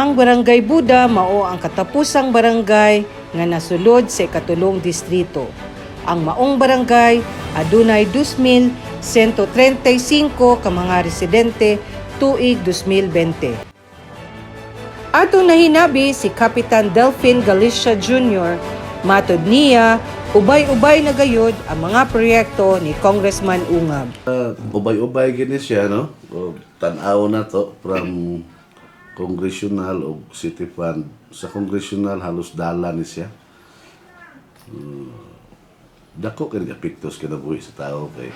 Ang Barangay Buda mao ang katapusang barangay nga nasulod sa ikatulong distrito. Ang maong barangay adunay 2,135 ka mga residente tuig 2020. Atong nahinabi si Kapitan Delfin Galicia Jr., matod niya, ubay-ubay na gayud ang mga proyekto ni Congressman Ungab. Ubay-ubay gini siya, no? O, tanaw na to from congressional o city fund. Sa congressional, halos dala ni siya. Dako kini kapiktos kinabuhi sa tao kay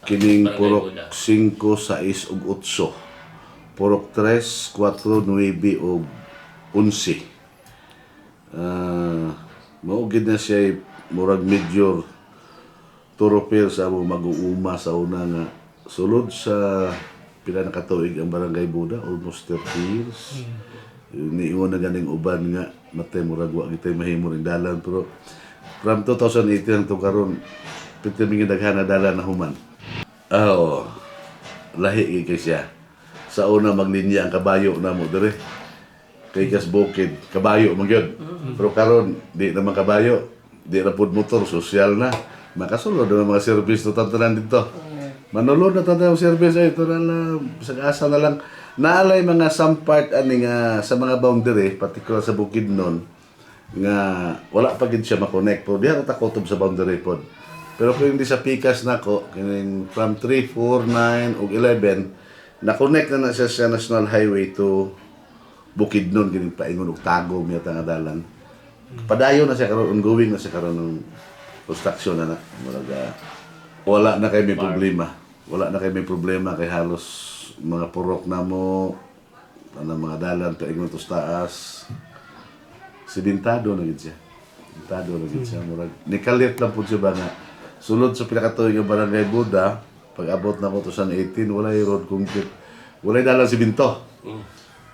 kining purok 5, 6 ug 8. Purok 3, 4, 9 ug 11. Mao gid na siya murag major thoroughfare sa among mag-uuma sa una nga sulod sa pila na katuig ang Barangay Buda, almost 30 years. Niingon na ganing uban nga matay murag wa gitay mahimo ning dalan, pero from 2018 hangtod karon piti mi daghan na dalan na human. Lahi kay siya. Sa una maglinya ang kabayo na mo dire. Kay kas bukid, kabayo man gyud. Pero karon di na man kabayo, di na pud motor, social na. Makasulod na mga service to tantanan dito. Manulod na tantanan service ay ito na lang, sa asa na lang. Naalay mga some part ani nga sa mga boundary, particular sa Bukidnon, nga wala pa gid siya ma-connect. Pero diha ta kutob sa boundary pod. Pero kung hindi sa pikas nako, kining from 3, 4, 9 ug 11, na-connect na siya sa National Highway to Bukidnon, kining paingon og Tagum yata nga dalan. Padayon na siya karon, ongoing na siya karon ng construction na. Wala na kay may problema. Wala na kay may problema kay halos mga purok na mo, mga dalan paingon to taas. Sibintado na gid siya. Sibintado na gid siya. Murag nikalit lang pud siya ba nga sulod sa pinakatuig nga Barangay Buda, pag abot na ko 2018, walay road concrete, walay dalan siminto.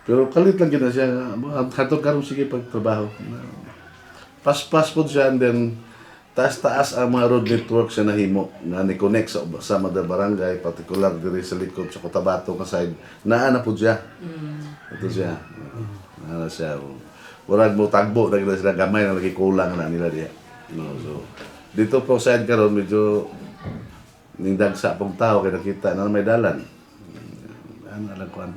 Pero kalit lang gina siya, hatod karon sige pagtrabaho. Pas-pas po siya, and then taas-taas ang mga road network siya nahimo na ni-connect sa mga barangay, particular diri sa likod sa Cotabato nga side. Naa na po siya. Ito siya. Naa na siya. Warag mo tagbo, na sila gamay na lagi kulang na nila diya. So, dito po side karon medyo ning dagsa pong tao kay nakita na may dalan. Ano lang kuan.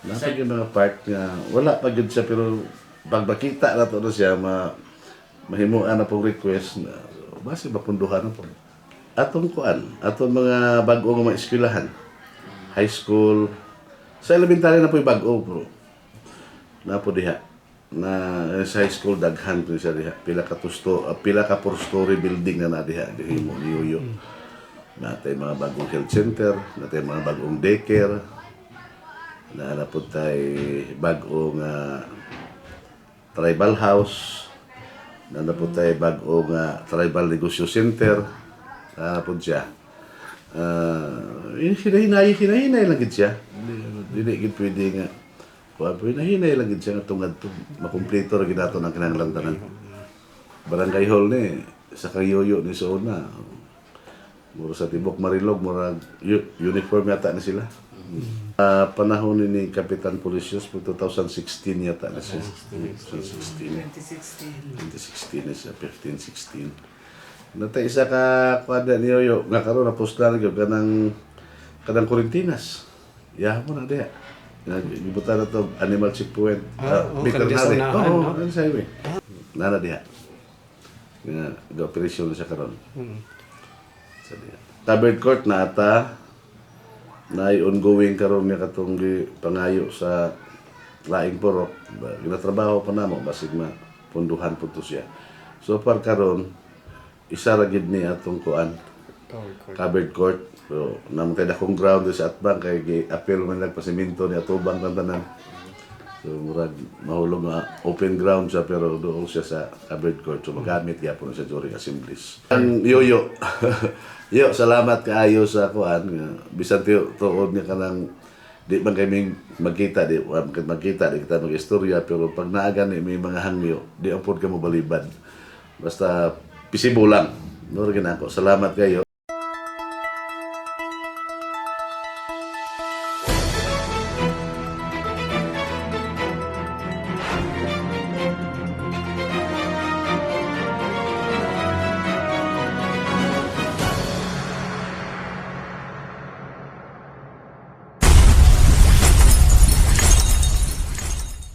Nasa yung mga part nga wala pa gud siya, pero pag makita na to siya mahimuan na pong request na base mapunduhan na po. Atong kuan, atong mga bag-o nga mga eskwelahan. High school, sa elementary na po yung bag-o bro. Na po diha. Na sa high school daghan po siya diha. Pila ka 4-story building na diha dihimo ni Yoyo. Natay mga bagong health center, natay mga bagong daycare, na po tayo bagong tribal house, na po tayo bagong tribal negosyo center, na po siya. Hinahinay lang gid siya. Hindi gid pwede nga. Hinahinay lang gid siya nga tungad to makumpleto ra gid ato ng kinahanglan tanan. Barangay hall ni sa Kayoyo ni Sona. Mura sa Tibok Marilog, mura uniform yata na sila. Panahon ni Kapitan Policios, 2016 yata na siya. 2016 na siya, 15-16. Natay isa ka kwada ni Yoyo, nga karon na posta na kanang Corintinas. Yahan mo na diya. Gibutan na to, animal checkpoint. Veterinary. Oo, ano sa highway. Nana diya. Ga-operasyon na siya karon. Tabard court na ata na ongoing karon nga katong pangayo sa laing purok. Ginatrabaho pa namo basig punduhan po to siya. So far karon isa ra gid ni atong kuan covered court. So namatay dakong ground sa atbang kay appeal man lang pasimento ni atubang tanan. So murag mahulog nga open ground siya, pero doon siya sa covered court. So magamit gyapon siya during assemblies. Ang Yoyo. Yo, salamat kaayo sa kuan. Bisan tuod niya kanang di man kami magkita, di kita mag-istorya, pero pag naaga ni may mga hangyo, di ang pod ka mo balibad. Basta pisibo lang. No, ginako. Salamat kayo.